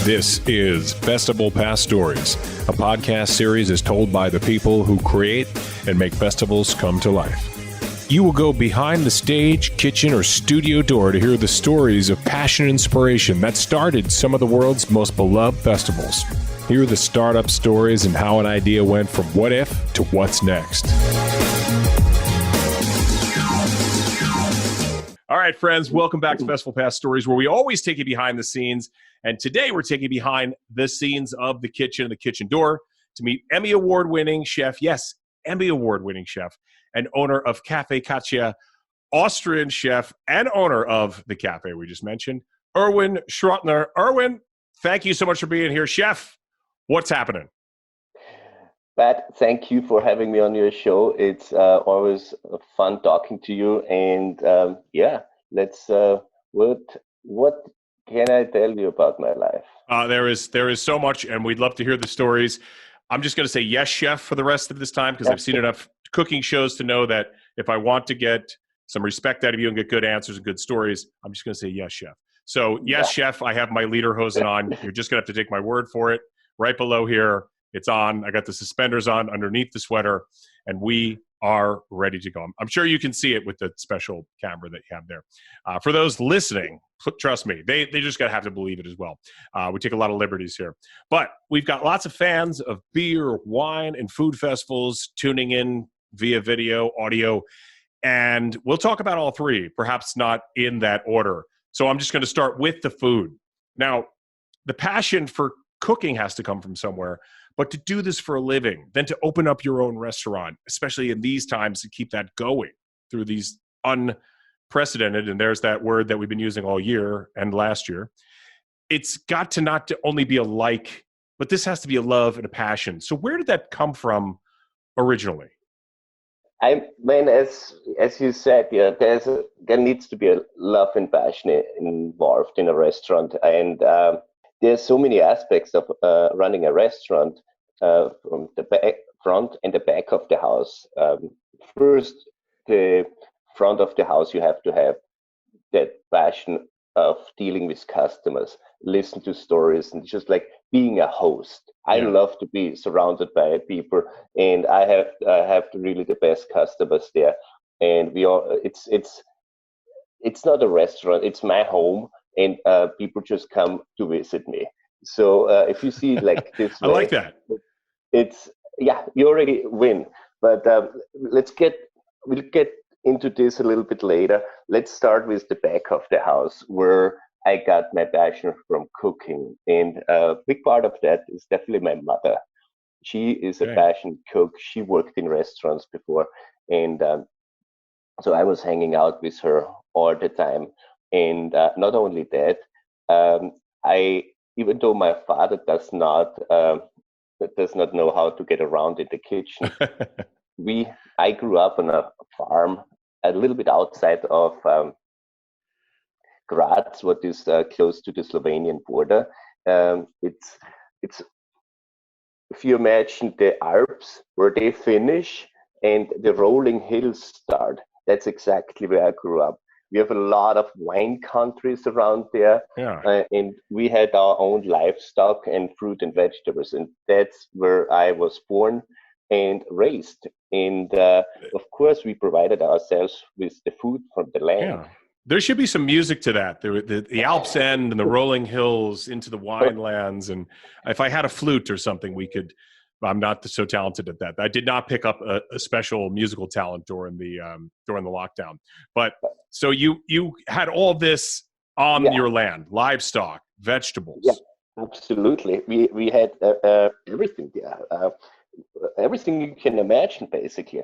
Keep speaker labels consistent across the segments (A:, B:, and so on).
A: This is Festival Past Stories, a podcast series is told by the people who create and make festivals come to life. You will go behind the stage, kitchen, or studio door to hear the stories of passion and inspiration that started some of the world's most beloved festivals. Hear the startup stories and how an idea went from what if to what's next. All right, friends, welcome back to Festival Past Stories, where we always take you behind the scenes. And today we're taking you behind the scenes of the kitchen and the kitchen door to meet Emmy Award-winning chef, yes, Emmy Award-winning chef, and owner of Cafe Katja, Austrian chef, and owner of the cafe we just mentioned, Erwin Schroettner. Erwin, thank you so much for being here. Chef, what's happening?
B: Pat, thank you for having me on your show. It's always fun talking to you. And let's. What can I tell you about my life?
A: There is so much, and we'd love to hear the stories. I'm just going to say yes, chef, for the rest of this time, because I've seen enough cooking shows to know that if I want to get some respect out of you and get good answers and good stories, I'm just going to say yes, chef. So yes, chef, I have my leader hosen on. You're just going to have to take my word for it. Right below here, it's on. I got the suspenders on underneath the sweater, and we are ready to go. I'm sure you can see it with the special camera that you have there. For those listening, trust me, they just got to have to believe it as well. We take a lot of liberties here. But we've got lots of fans of beer, wine, and food festivals tuning in via video, audio, and we'll talk about all three, perhaps not in that order. So I'm just going to start with the food. Now, the passion for cooking has to come from somewhere, but to do this for a living, then to open up your own restaurant, especially in these times, to keep that going through these unprecedented, and there's that word that we've been using all year and last year, it's got to not to only be a like, but this has to be a love and a passion. So where did that come from originally?
B: As you said, there needs to be a love and passion involved in a restaurant, and there's so many aspects of running a restaurant, from the front and the back of the house. First, the front of the house, you have to have that passion of dealing with customers, listen to stories, and just like being a host. I love to be surrounded by people, and I have really the best customers there. And it's not a restaurant; it's my home, and people just come to visit me. So if you see it like this
A: I like that.
B: You already win. But we'll get into this a little bit later. Let's start with the back of the house, where I got my passion from cooking. And a big part of that is definitely my mother. She is a passionate cook. She worked in restaurants before. And so I was hanging out with her all the time. And not only that, even though my father does not know how to get around in the kitchen, I grew up on a farm a little bit outside of Graz, what is close to the Slovenian border. It's if you imagine the Alps where they finish and the rolling hills start, that's exactly where I grew up. We have a lot of wine countries around there, and we had our own livestock and fruit and vegetables, and that's where I was born and raised. And of course, we provided ourselves with the food from the land.
A: Yeah. There should be some music to that. The Alps end and the rolling hills into the wine lands. And if I had a flute or something, we could. I'm not so talented at that. I did not pick up a special musical talent during the lockdown. But so you had all this on your land, livestock, vegetables.
B: Yeah, absolutely. We had everything there, everything you can imagine, basically.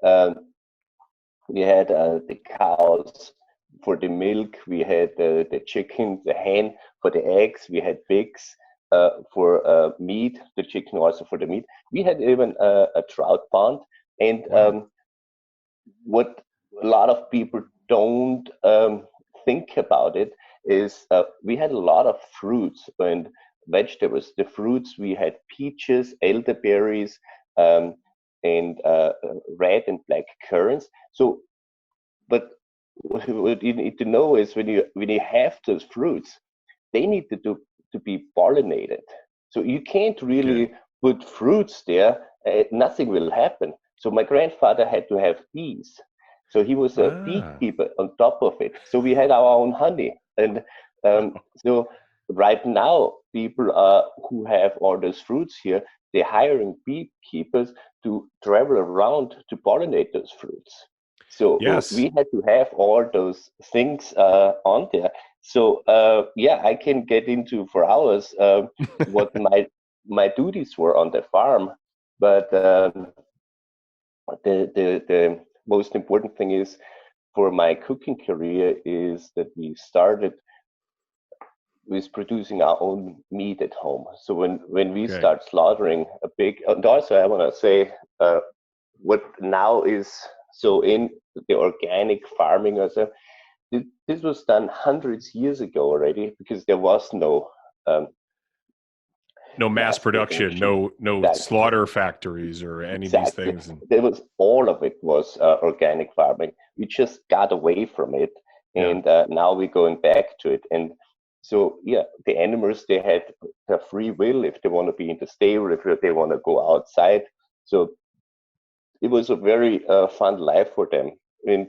B: We had the cows for the milk. We had the chicken, the hen for the eggs. We had pigs for meat, the chicken also for the meat. We had even a trout pond. And what a lot of people don't think about it is we had a lot of fruits and vegetables. The fruits, we had peaches, elderberries, and red and black currants. So, but what you need to know is when you have those fruits, they need to to be pollinated. So you can't really
A: Okay.
B: put fruits there, nothing will happen. So my grandfather had to have bees. So he was a
A: Ah.
B: beekeeper on top of it. So we had our own honey. And so right now, people who have all those fruits here, they're hiring beekeepers to travel around to pollinate those fruits. So
A: Yes.
B: we had to have all those things on there. So yeah, I can get into for hours what my duties were on the farm, but the most important thing is for my cooking career is that we started with producing our own meat at home. So when we
A: Okay.
B: start slaughtering a pig, and also I want to say what now is so in the organic farming also, this was done hundreds years ago already because there was no um,
A: No mass
B: mass
A: production,
B: production.
A: no
B: Exactly,
A: slaughter factories or any of these
B: exactly.
A: things. And
B: There was all of it was organic farming. We just got away from it,
A: yeah.
B: and now we're going back to it. And so, yeah, the animals they had their free will if they want to be in the stable, if they want to go outside. So it was a very fun life for them. And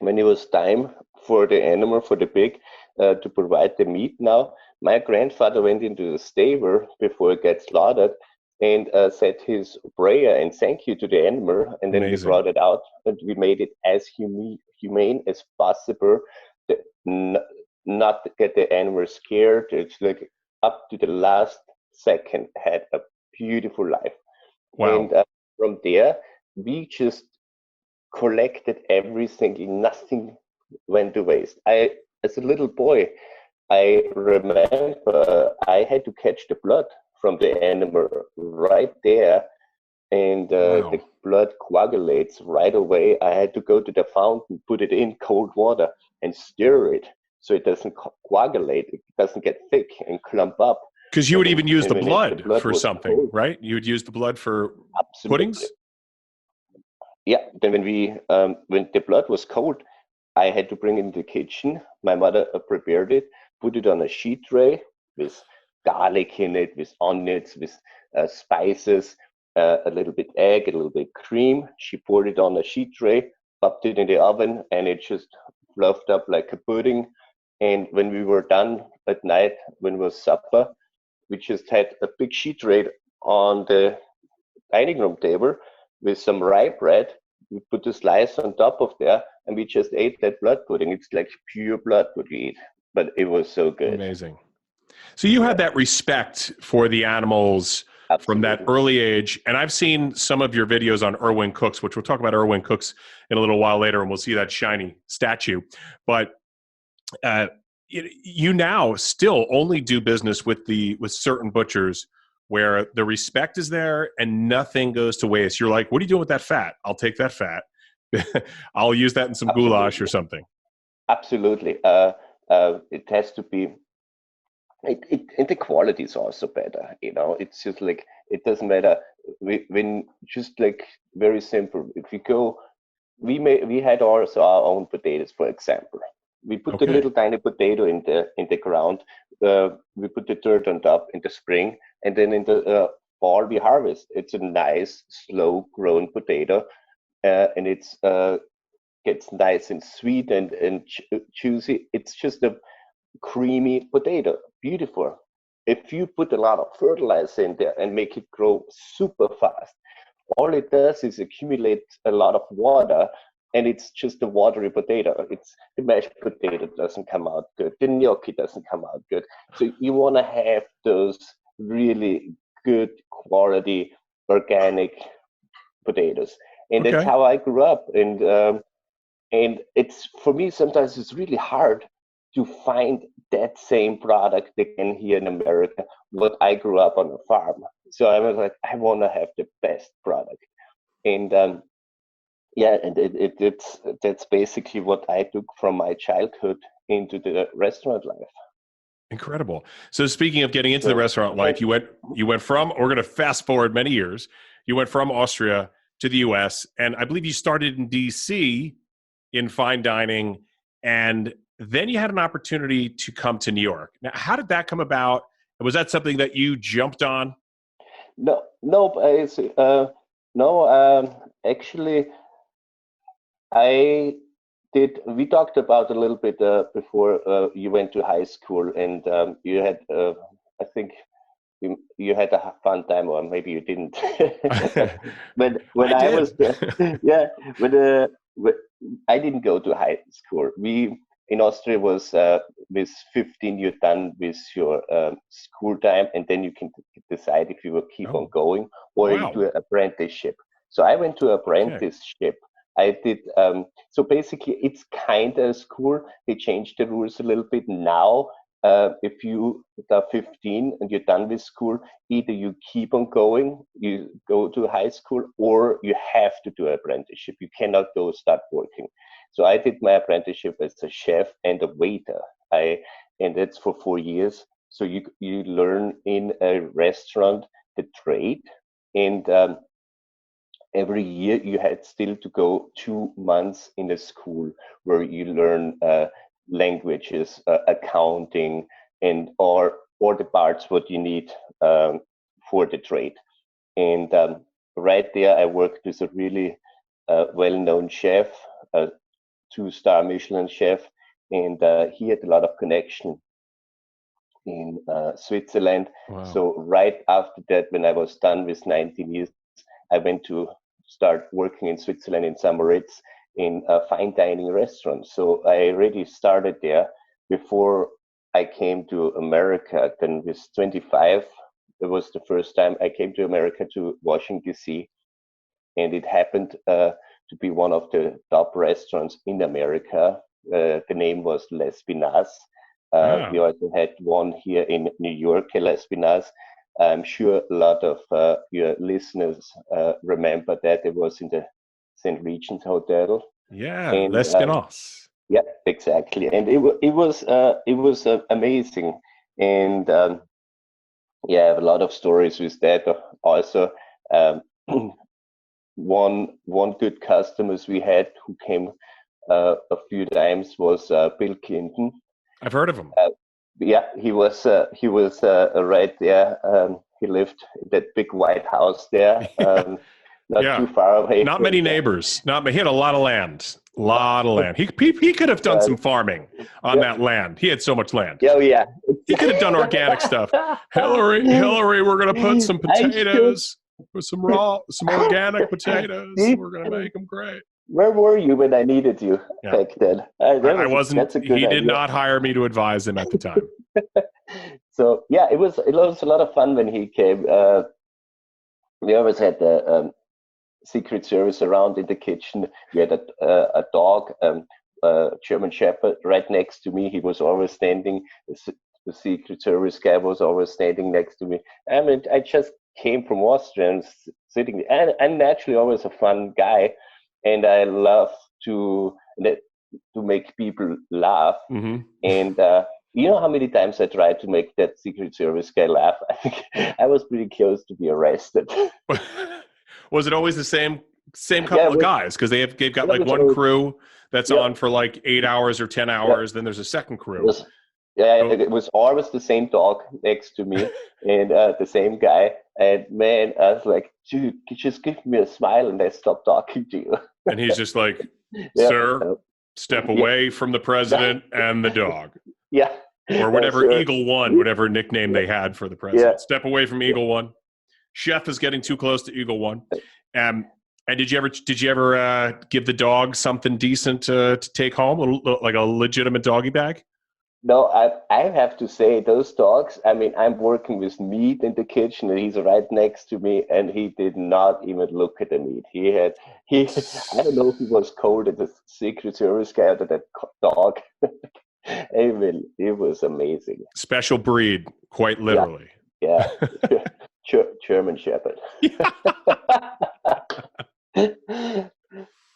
B: when it was time for the animal, for the pig, to provide the meat now, my grandfather went into the stable before it gets slaughtered and said his prayer and thank you to the animal. And then we
A: Amazing.
B: brought it out and we made it as humane as possible, to not to get the animal scared. It's like up to the last second had a beautiful life.
A: Wow.
B: And from there, we just collected everything, nothing went to waste. As a little boy, I remember I had to catch the blood from the animal right there, and the
A: Wow.
B: blood coagulates right away. I had to go to the fountain, put it in cold water, and stir it so it doesn't coagulate, it doesn't get thick and clump up.
A: Because you
B: And
A: would even use the
B: the
A: blood
B: blood
A: for
B: was
A: something,
B: cold,
A: right? You would use the blood for
B: absolutely.
A: puddings.
B: Yeah, then when the blood was cold, I had to bring it in the kitchen. My mother prepared it, put it on a sheet tray with garlic in it, with onions, with spices, a little bit egg, a little bit cream. She poured it on a sheet tray, popped it in the oven, and it just fluffed up like a pudding. And when we were done at night, when it was supper, we just had a big sheet tray on the dining room table with some rye bread. We put a slice on top of there, and we just ate that blood pudding. It's like pure blood what we eat, but it was so good.
A: Amazing. So you had
B: Yeah,
A: that respect for the animals from that
B: absolutely.
A: early age. And I've seen some of your videos on Erwin Cooks, which we'll talk about Erwin Cooks in a little while later, and we'll see that shiny statue. But uh, you now still only do business with certain butchers where the respect is there and nothing goes to waste. You're like, what are you doing with that fat? I'll take that fat. I'll use that in some goulash or
B: Absolutely.
A: something.
B: Absolutely. It has to be. And the quality is also better. It's just like it doesn't matter. When just like very simple. If you go, we had also our own potatoes, for example. We put the
A: Okay.
B: little tiny potato in the ground. We put the dirt on top in the spring, and then in the fall we harvest. It's a nice, slow-grown potato, and it's gets nice and sweet and juicy. It's just a creamy potato, beautiful. If you put a lot of fertilizer in there and make it grow super fast, all it does is accumulate a lot of water, and it's just a watery potato. It's the mashed potato doesn't come out good, the gnocchi doesn't come out good. So you want to have those really good quality organic potatoes, and that's
A: Okay.
B: how I grew up. And it's for me sometimes it's really hard to find that same product again here in America. What I grew up on a farm, so I was like, I want to have the best product. And yeah, and it's that's basically what I took from my childhood into the restaurant life.
A: Incredible. So speaking of getting into the
B: So
A: restaurant
B: and
A: life, you went from, we're going to fast forward many years. You went from Austria to the US, and I believe you started in DC in fine dining, and Then you had an opportunity to come to New York. Now, how did that come about? Was that something that you jumped on?
B: No, no, no. Actually, I did. We talked about a little bit before you went to high school, and you had. I think you had a fun time, or maybe you didn't. But when
A: I
B: I
A: did.
B: was there, yeah, when I didn't go to high school. We in Austria was with 15 you're done with your school time, and then you can decide if you will keep on
A: Oh,
B: going or you
A: wow.
B: do an apprenticeship. So I went to
A: Okay.
B: apprenticeship. I did. So basically, it's kind of school. They changed the rules a little bit now. If you are 15 and you're done with school, either you keep on going, you go to high school, or you have to do an apprenticeship. You cannot go start working. So I did my apprenticeship as a chef and a waiter. And that's for 4 years. So you learn in a restaurant the trade, and every year you had still to go 2 months in a school where you learn languages, accounting, and or the parts what you need for the trade. And right there, I worked with a really well-known chef, a two-star Michelin chef, and he had a lot of connection in Switzerland.
A: Wow.
B: So right after that, when I was done with 19 years, I went to start working in Switzerland in St. Moritz in a fine dining restaurant. So I already started there before I came to America. Then with 25, it was the first time I came to America, to Washington, D.C. And it happened to be one of the top restaurants in America. The name was Les Pinas.
A: Ah,
B: We also had one here in New York, Les Pinas. I'm sure a lot of your listeners remember that it was in the St. Regis Hotel,
A: yeah.
B: and
A: Les Pinos.
B: yeah, exactly. And it was amazing, and yeah, I have a lot of stories with that. Also, um, one good customers we had who came a few times was Bill Clinton.
A: I've heard of him.
B: Yeah, he was right there. He lived in that big White House there,
A: Yeah.
B: not
A: Yeah.
B: too far away
A: Not
B: from
A: many
B: the.
A: neighbors. Not he had a lot of land. Lot of land. He could have done
B: Uh,
A: some farming on
B: yeah,
A: that land. He had so much land.
B: yeah, oh, yeah.
A: He could have done organic stuff. Hillary, we're gonna put some
B: I should.
A: potatoes with some organic potatoes.
B: See,
A: We're gonna make them great.
B: where were you when I needed you
A: Yeah.
B: back then?
A: I wasn't.
B: That's a good
A: He did
B: idea.
A: not hire me to advise him at the time.
B: So yeah, it was a lot of fun when he came. We always had the Secret Service around in the kitchen. We had a dog, German Shepherd, right next to me. He was always standing. The Secret Service guy was always standing next to me. I mean, I just came from Austria and sitting there. And I'm naturally always a fun guy, and I love to to make people laugh.
A: Hmm.
B: And you know how many times I tried to make that Secret Service guy laugh? I think I was pretty close to be arrested.
A: Was it always the same
B: Yeah,
A: couple of guys? Because they've got
B: it
A: like
B: was
A: one
B: always,
A: crew that's
B: yeah,
A: on for like 8 hours or 10
B: yeah.
A: hours. Then there's a second
B: It
A: crew.
B: was, yeah,
A: So
B: it was always the same dog next to me and the same guy. And man, I was like, dude, you just give me a smile and I stop talking to you.
A: and he's just like,
B: Yeah,
A: "Sir, step
B: yeah,
A: away from the president and the dog."
B: yeah,
A: Or whatever
B: sure.
A: Eagle One, whatever nickname they had for the
B: Yeah,
A: president. Step away from Eagle One. Chef is getting too close to Eagle One. Um, and did you ever give the dog something decent to take home, like a legitimate doggy bag?
B: no, I have to say those dogs. I mean, I'm working with meat in the kitchen, and he's right next to me, and he did not even look at the meat. He. I don't know if he was cold at the Secret Service guy or that dog. It was amazing.
A: Special breed, quite
B: Yeah,
A: literally.
B: yeah. German Shepherd.
A: Yeah.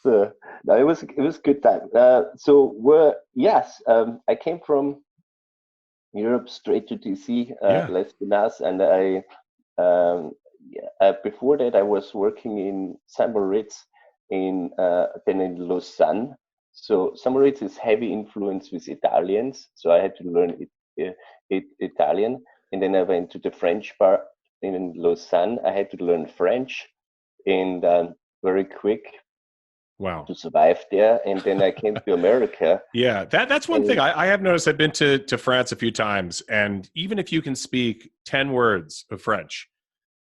B: So no, it was good time. So we're yes, I came from Europe straight to DC,
A: Yeah.
B: Les Pinas, and I yeah, before that I was working in Saint Moritz, in then in Lausanne. So some words is heavy influence with Italians. So I had to learn Italian, and then I went to the French part in Lausanne. I had to learn French, and very quick
A: Wow.
B: to survive there. And then I came to America.
A: Yeah, that's one thing I have noticed. I've been to France a few times, and even if you can speak 10 words of French,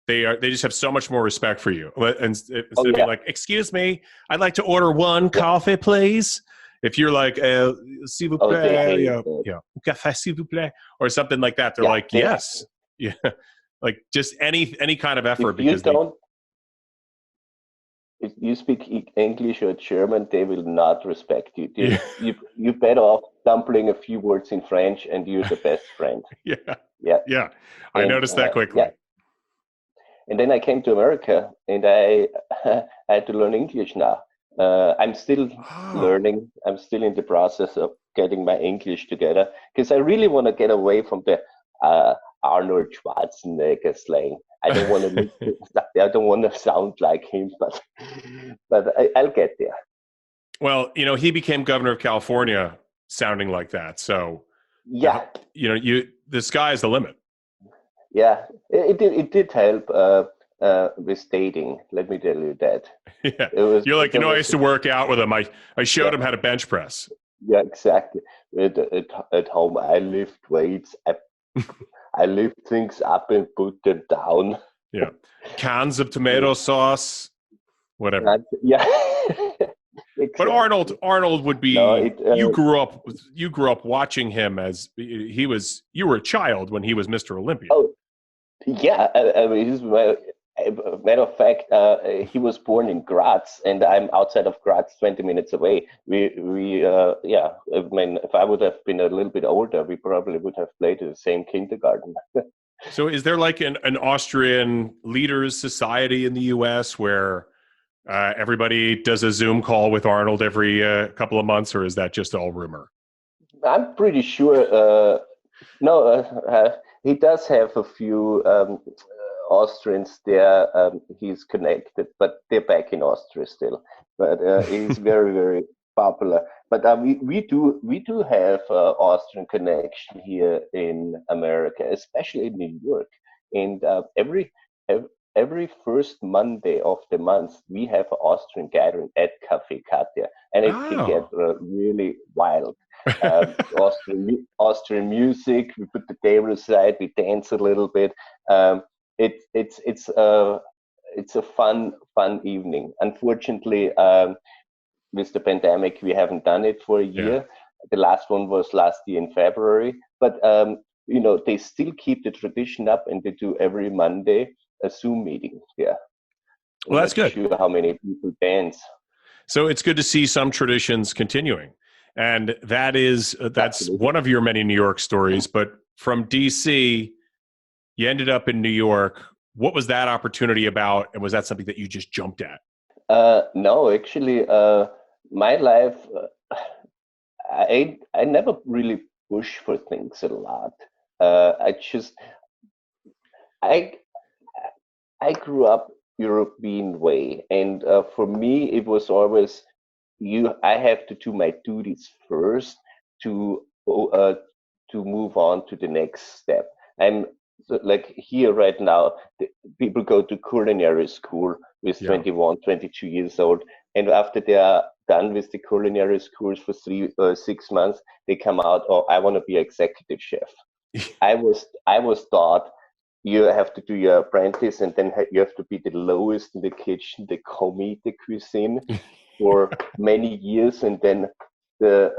A: they just have so much more respect for you. And instead of being like, "Excuse me, I'd like to order one coffee, please." If you're like, "S'il vous plaît," "Café s'il vous plaît," or something like that, they're like, "Yes," yeah, like just any kind of effort.
B: If you speak English or German, they will not respect you. You better off dumpling a few words in French, and you're the best friend.
A: Yeah. I noticed that quickly.
B: Yeah. And then I came to America, and I had to learn English now. I'm still learning. I'm still in the process of getting my English together, because I really want to get away from the Arnold Schwarzenegger slang. I don't want to I don't want to sound like him, but I'll get there.
A: Well, he became governor of California sounding like that. So
B: yeah,
A: the sky is the limit.
B: Yeah, it did help with dating. Let me tell you that.
A: Yeah, you're like, I used to work out with him. I showed him how to bench press.
B: Yeah, exactly. At home, I lift weights. I lift things up and put them down.
A: Yeah, cans of tomato sauce, whatever.
B: Yeah.
A: Exactly. But Arnold would be. You grew up watching him as you were a child when he was Mr. Olympia.
B: Oh, yeah. I mean, matter of fact, he was born in Graz, and I'm outside of Graz, 20 minutes away. I mean, if I would have been a little bit older, we probably would have played in the same kindergarten.
A: So is there like an Austrian leaders society in the U.S. where everybody does a Zoom call with Arnold every couple of months, or is that just all rumor?
B: I'm pretty sure. He does have a few Austrians there. He's connected, but they're back in Austria still. But he's very, very popular. But we do have Austrian connection here in America, especially in New York. And every first Monday of the month, we have an Austrian gathering at Cafe Katja, and it can get really wild. Austrian music. We put the table aside. We dance a little bit. It's a fun evening. Unfortunately, with the pandemic, we haven't done it for a year. Yeah. The last one was last year in February. But they still keep the tradition up, and they do every Monday a Zoom meeting. Yeah.
A: Well, that's good.
B: Sure how many people dance.
A: So it's good to see some traditions continuing. And that's Absolutely. One of your many New York stories. But from DC, you ended up in New York. What was that opportunity about? And was that something that you just jumped at?
B: No, actually, my life, I never really push for things a lot. I grew up European way, and for me, it was always I have to do my duties first to move on to the next step. I'm like here right now, people go to culinary school with 21, 22 years old, and after they are done with the culinary schools for 6 months, they come out, I want to be executive chef. I was taught you have to do your apprentice, and then you have to be the lowest in the kitchen, the commis de cuisine, for many years, and then the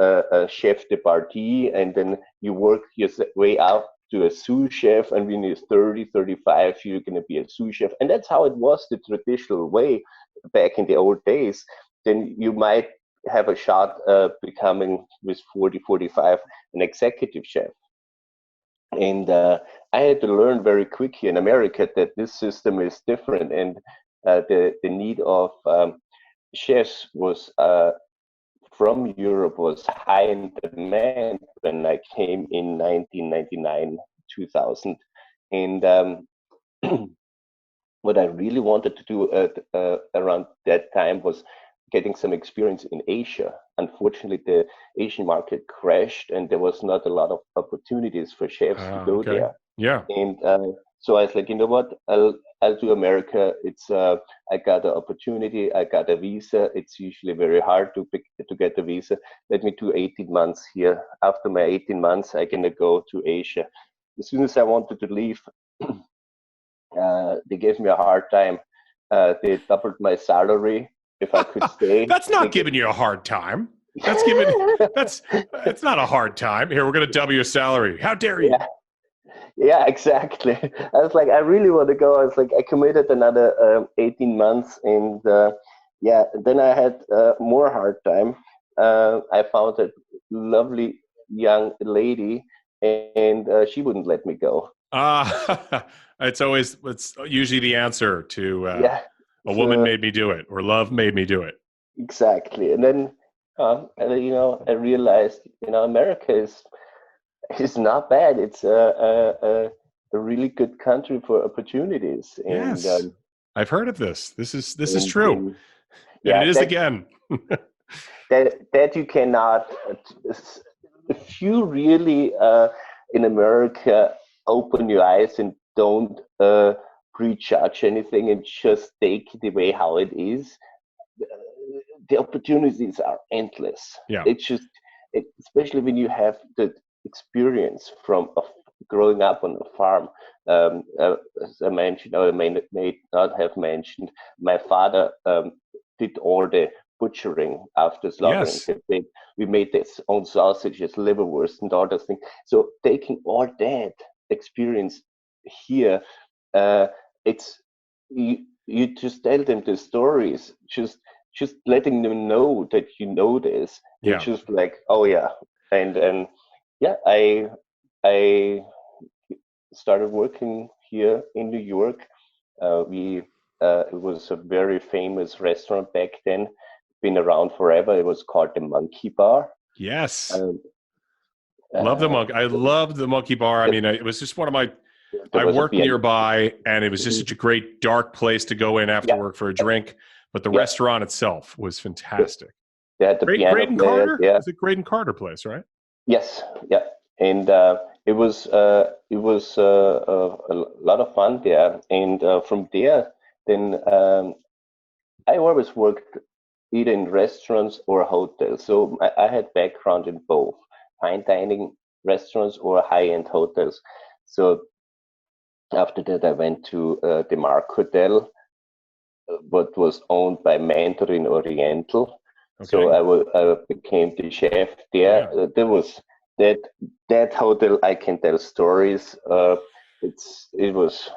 B: chef de partie, and then you work your way up to a sous chef, and when you're 30, 35, you're going to be a sous chef. And that's how it was the traditional way back in the old days. Then you might have a shot becoming, with 40, 45, an executive chef. And I had to learn very quickly in America that this system is different, and the need of chefs was from Europe was high in demand when I came in 1999, 2000. And what I really wanted to do around that time was getting some experience in Asia. Unfortunately, the Asian market crashed, and there was not a lot of opportunities for chefs to go
A: Okay.
B: there.
A: Yeah.
B: And so I was like, you know what? I'll do America. It's I got an opportunity. I got a visa. It's usually very hard to get a visa. Let me do 18 months here. After my 18 months, I'm gonna go to Asia. As soon as I wanted to leave, they gave me a hard time. They doubled my salary if I could stay.
A: That's not giving you a hard time. It's not a hard time. Here, we're going to double your salary. How dare you?
B: Yeah, exactly. I was like, I really want to go. I was like, I committed another 18 months, and then I had more hard time. I found a lovely young lady, and she wouldn't let me go.
A: It's usually the answer to a woman made me do it, or love made me do it.
B: Exactly. And then I realized America is not bad. It's a really good country for opportunities. And
A: yes, I've heard of this. This is true. And it is again.
B: that you cannot. If you really in America open your eyes and don't prejudge anything and just take the way how it is, the opportunities are endless.
A: Yeah.
B: It's just, especially when you have the experience from growing up on a farm. As I mentioned, or I may not have mentioned, my father did all the butchering after slaughtering.
A: Yes.
B: We made this own sausages, liverwurst, and all those things. So taking all that experience here, it's you just tell them the stories, just letting them know that you know this.
A: Yeah.
B: It's just like, oh yeah, and yeah, I started working here in New York. It was a very famous restaurant back then, been around forever. It was called the Monkey Bar.
A: Yes. Love the monkey. I loved the Monkey Bar. I mean, it was just one of my. I worked nearby, and it was just such a great dark place to go in after work for a drink. But the restaurant itself was fantastic.
B: They had the
A: Graydon Carter. Is it Graydon Carter place, right?
B: Yes. Yeah. And it was a lot of fun there. And from there, then I always worked either in restaurants or hotels. So I had background in both fine dining restaurants or high-end hotels. So after that, I went to the Mark Hotel, what was owned by Mandarin Oriental. Okay. So I became the chef there. Yeah. There was that hotel. I can tell stories. It was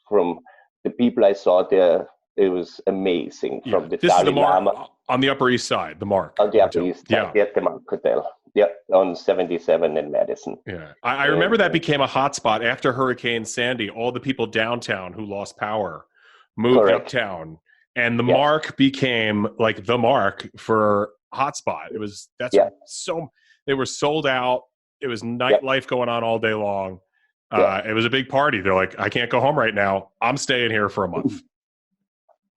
B: from the people I saw there. It was amazing.
A: Yeah.
B: From the
A: this
B: Dalai
A: is the Mark
B: Lama,
A: on the Upper East Side. The Mark
B: on the Upper East Side. Yeah, the Mark Hotel. Yeah, on 77 in Madison.
A: Yeah, I remember that became a hotspot after Hurricane Sandy. All the people downtown who lost power moved uptown, and the Mark became like the Mark for hotspot. It was they were sold out. It was nightlife going on all day long. It was a big party. They're like, I can't go home right now. I'm staying here for a month.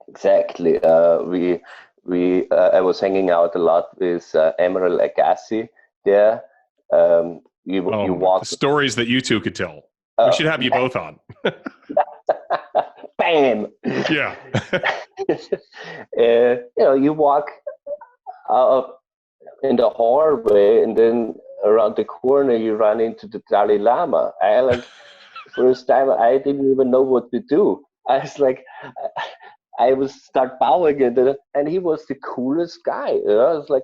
B: Exactly. I was hanging out a lot with Emerald Agassi there. You walk
A: the stories that you two could tell. We should have you both on.
B: Bam.
A: Yeah.
B: You walk out in the hallway, and then around the corner you run into the Dalai Lama. First time I didn't even know what to do. I was like, I was start bowing, and he was the coolest guy. I was like,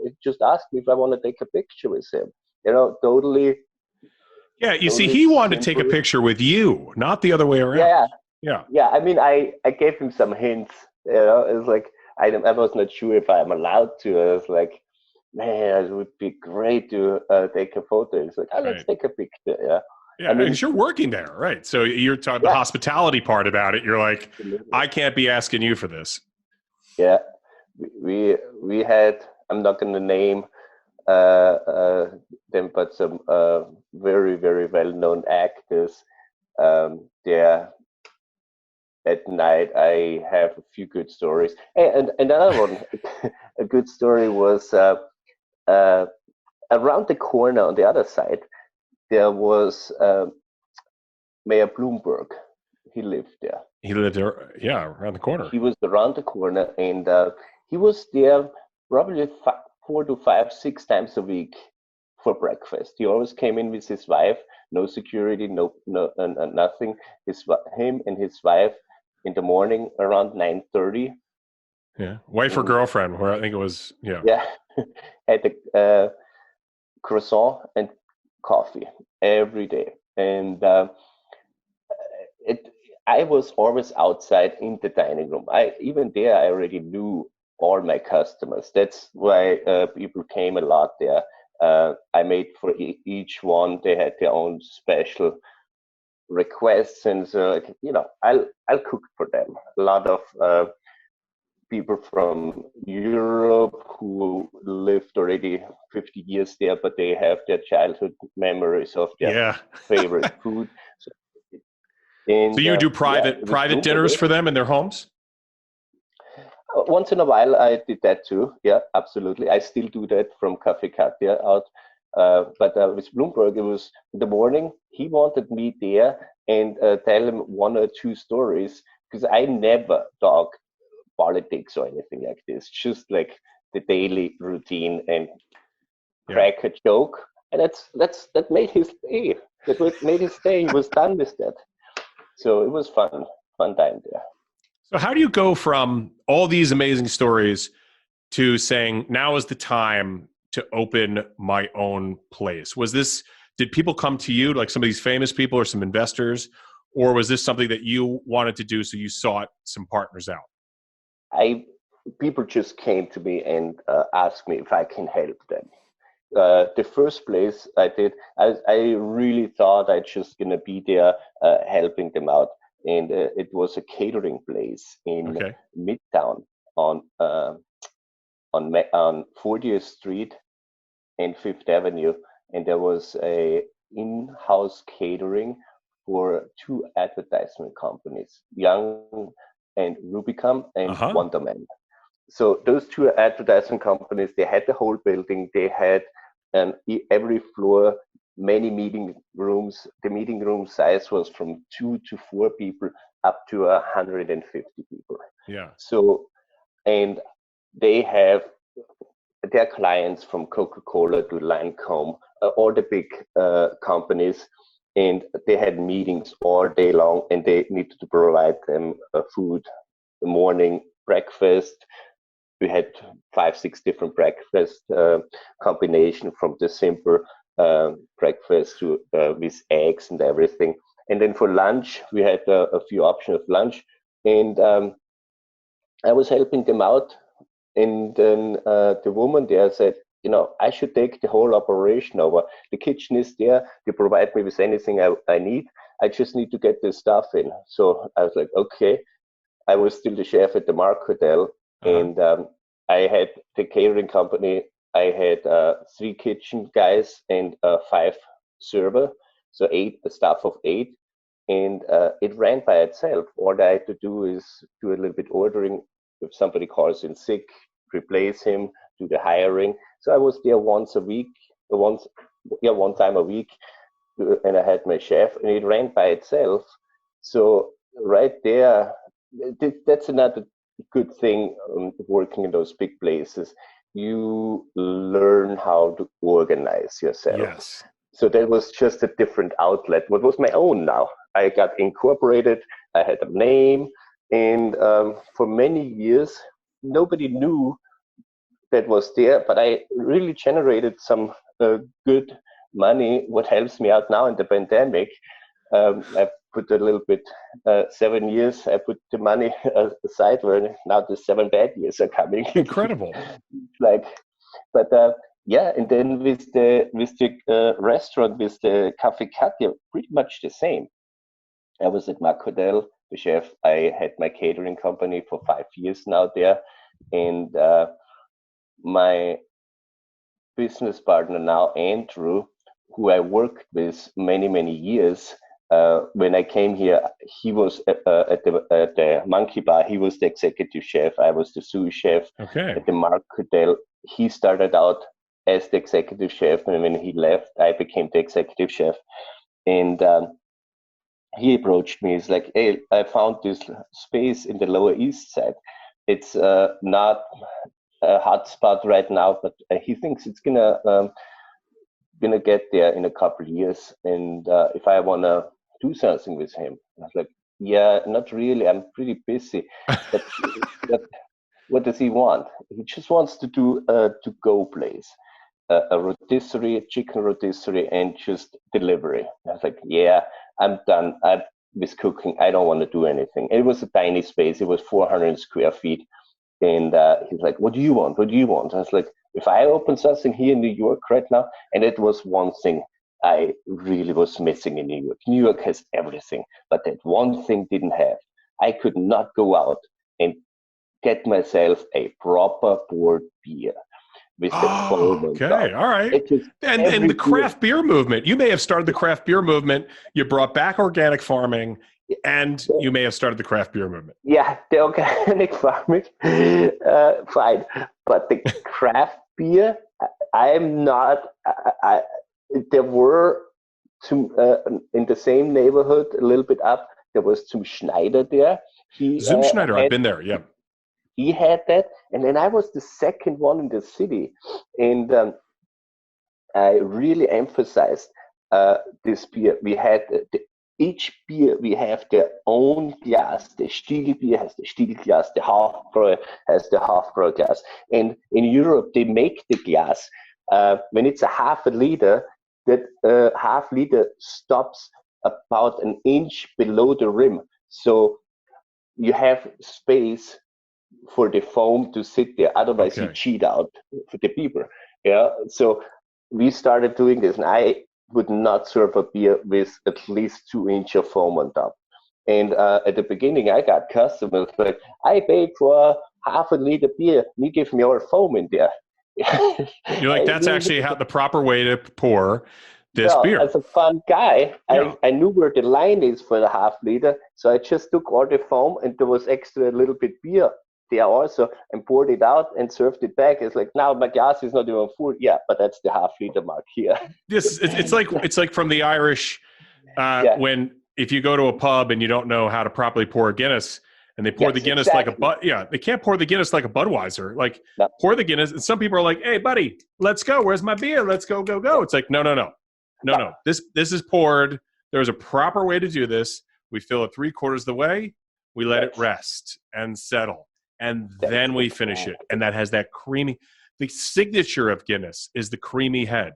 B: he just asked me if I want to take a picture with him. Totally.
A: Yeah, you see, he wanted to take a picture with you, not the other way around.
B: Yeah. I mean, I gave him some hints. It was like I was not sure if I'm allowed to. I was like, man, it would be great to take a photo. It's like, let's take a picture. Yeah.
A: Yeah, because you're working there, right? So you're talking the hospitality part about it. You're like, I can't be asking you for this.
B: Yeah, we had. I'm not going to name them, but some very, very well-known actors. at night. I have a few good stories. And another one, a good story was around the corner on the other side, there was Mayor Bloomberg. He lived there.
A: He lived there, yeah, around the corner.
B: He was around the corner, and he was there probably 4 to 5, 6 times a week for breakfast. He always came in with his wife, no security, no nothing. Him and his wife in the morning around 9:30.
A: Yeah, wife or girlfriend? Where I think it was. Yeah.
B: Yeah, had the croissant and coffee every day, and I was always outside in the dining room. Even there I already knew all my customers. That's why people came a lot there. I made for each one. They had their own special requests, and so I'll cook for them. A lot of people from Europe who lived already 50 years there, but they have their childhood memories of their favorite food.
A: So you do private dinners for them in their homes?
B: Once in a while, I did that too. Yeah, absolutely. I still do that from Cafe Katja out. But with Bloomberg, it was in the morning. He wanted me there and tell him 1 or 2 stories, because I never talk politics or anything like this. Just like the daily routine and crack a joke, and that made his day. That made his day. He was done with that. So it was fun time there.
A: So how do you go from all these amazing stories to saying, now is the time to open my own place? Did people come to you, like some of these famous people or some investors, or was this something that you wanted to do, so you sought some partners out?
B: People just came to me and asked me if I can help them. The first place I did, I really thought I'd just gonna be there helping them out, and it was a catering place in Midtown on 40th Street and Fifth Avenue, and there was a in-house catering for 2 advertisement companies, Young and Rubicam and Wonderman. So those 2 advertising companies, they had the whole building. They had every floor, many meeting rooms. The meeting room size was from 2 to 4 people up to 150 people.
A: Yeah.
B: So, and they have their clients from Coca-Cola to Lancome, all the big companies, and they had meetings all day long, and they needed to provide them food, the morning breakfast. We had 5, 6 different breakfast combination, from the simple breakfast to with eggs and everything. And then for lunch, we had a few options of lunch, and I was helping them out. And then the woman there said, I should take the whole operation over. The kitchen is there. They provide me with anything I need. I just need to get the stuff in. So I was like, okay. I was still the chef at the Mark Hotel. And I had the catering company. I had 3 kitchen guys and 5 server, so a staff of 8, and it ran by itself. All I had to do is do a little bit ordering. If somebody calls in sick, replace him, do the hiring. So I was there one time a week, and I had my chef, and it ran by itself. So right there, that's another good thing working in those big places. You learn how to organize yourself.
A: Yes.
B: So that was just a different outlet. What was my own now? I got incorporated. I had a name, and for many years, nobody knew that was there. But I really generated some good money. What helps me out now in the pandemic, I put a little bit, 7 years, I put the money aside, where now the 7 bad years are coming.
A: Incredible.
B: Yeah, and then with the restaurant, with the Cafe Katja, pretty much the same. I was at Mark Hotel, the chef. I had my catering company for 5 years now there, and my business partner now, Andrew, who I worked with many years, when I came here, he was at the Monkey Bar. He was the executive chef. I was the sous chef.
A: Okay.
B: At the Mark Hotel, he started out as the executive chef, and when he left, I became the executive chef. And he approached me. He's like, "Hey, I found this space in the Lower East Side. It's not a hot spot right now, but he thinks it's gonna get there in a couple of years. And if I wanna do something with him," I was like, "Yeah, not really. I'm pretty busy." But what does he want? He just wants to do a to-go place, a rotisserie, a chicken rotisserie, and just delivery. I was like, "Yeah, I'm done with cooking. I don't want to do anything." It was a tiny space. It was 400 square feet. And he's like, "What do you want? What do you want?" I was like, "If I open something here in New York right now," and it was one thing I really was missing in New York. New York has everything, but that one thing didn't have. I could not go out and get myself a proper poured beer with the foam on top.
A: Okay, all right. And the craft beer movement. You may have started the craft beer movement. You brought back organic farming, and you may have started the craft beer movement.
B: Yeah, the organic farming, fine. But the craft beer, I'm not. There were some in the same neighborhood, a little bit up. There was Zum Schneider there.
A: Zum Schneider, I've been there. Yeah.
B: He had that, and then I was the second one in the city, and I really emphasized this beer. We had each beer, we have their own glass. The Stiegel beer has the Stiegel glass, the Hofbräu has the Hofbräu glass. And in Europe, they make the glass. When it's a half a liter, that half liter stops about an inch below the rim. So you have space for the foam to sit there. Otherwise, you cheat out for the beer. Yeah. So we started doing this, and I would not serve a beer with at least 2 inches of foam on top. And at the beginning, I got customers like, "I paid for half a liter beer. You give me all foam in there."
A: You're like, that's actually how the proper way to pour this beer.
B: As a fun guy, I knew where the line is for the half liter. So I just took all the foam, and there was extra a little bit beer there also, and poured it out and served it back. It's like, now my glass is not even full. Yeah, but that's the half liter mark here.
A: It's like from the Irish when if you go to a pub and you don't know how to properly pour a Guinness, and they pour the Guinness like they can't pour the Guinness like a Budweiser. Like pour the Guinness, and some people are like, "Hey, buddy, let's go. Where's my beer? Let's go, go, go." It's like, no. This is poured. There's a proper way to do this. We fill it 3/4 of the way. We let it rest and settle. And then we finish it. And that has that creamy, the signature of Guinness is the creamy head.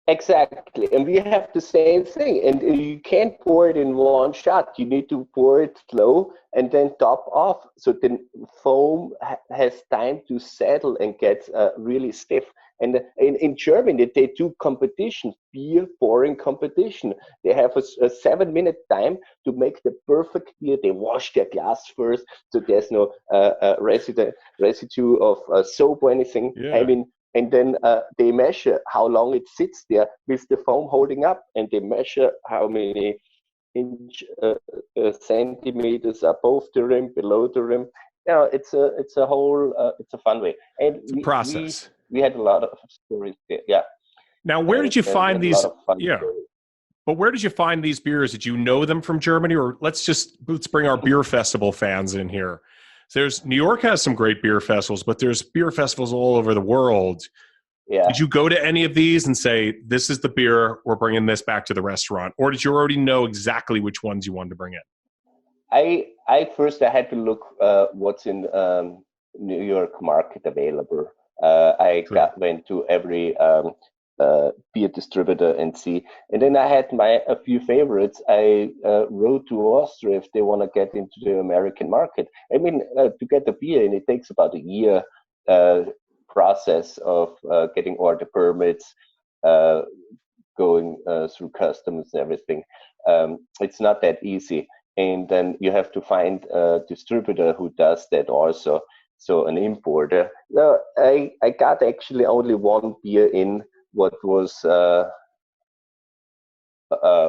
B: Exactly. And we have the same thing. And you can't pour it in one shot. You need to pour it slow and then top off. So the foam has time to settle and get really stiff. And in Germany, they do competition, beer pouring competition. They have a 7-minute time to make the perfect beer. They wash their glass first, so there's no residue of soap or anything.
A: Yeah.
B: I mean, and then they measure how long it sits there with the foam holding up, and they measure how many centimeters above the rim, below the rim. You know, it's a whole it's a fun way, and
A: it's a process.
B: We had a lot of stories there. Yeah.
A: Now, where did you find these? Yeah. Stories. But where did you find these beers? Did you know them from Germany, or let's bring our beer festival fans in here? So New York has some great beer festivals, but there's beer festivals all over the world.
B: Yeah.
A: Did you go to any of these and say, "This is the beer, we're bringing this back to the restaurant," or did you already know exactly which ones you wanted to bring in?
B: I first had to look what's in New York market available. Went to every beer distributor and see, and then I had a few favorites. I wrote to Austria if they want to get into the American market. I mean, to get the beer in, it takes about a year process of getting all the permits, going through customs and everything. It's not that easy. And then you have to find a distributor who does that also. So an importer. No, I got actually only one beer in what was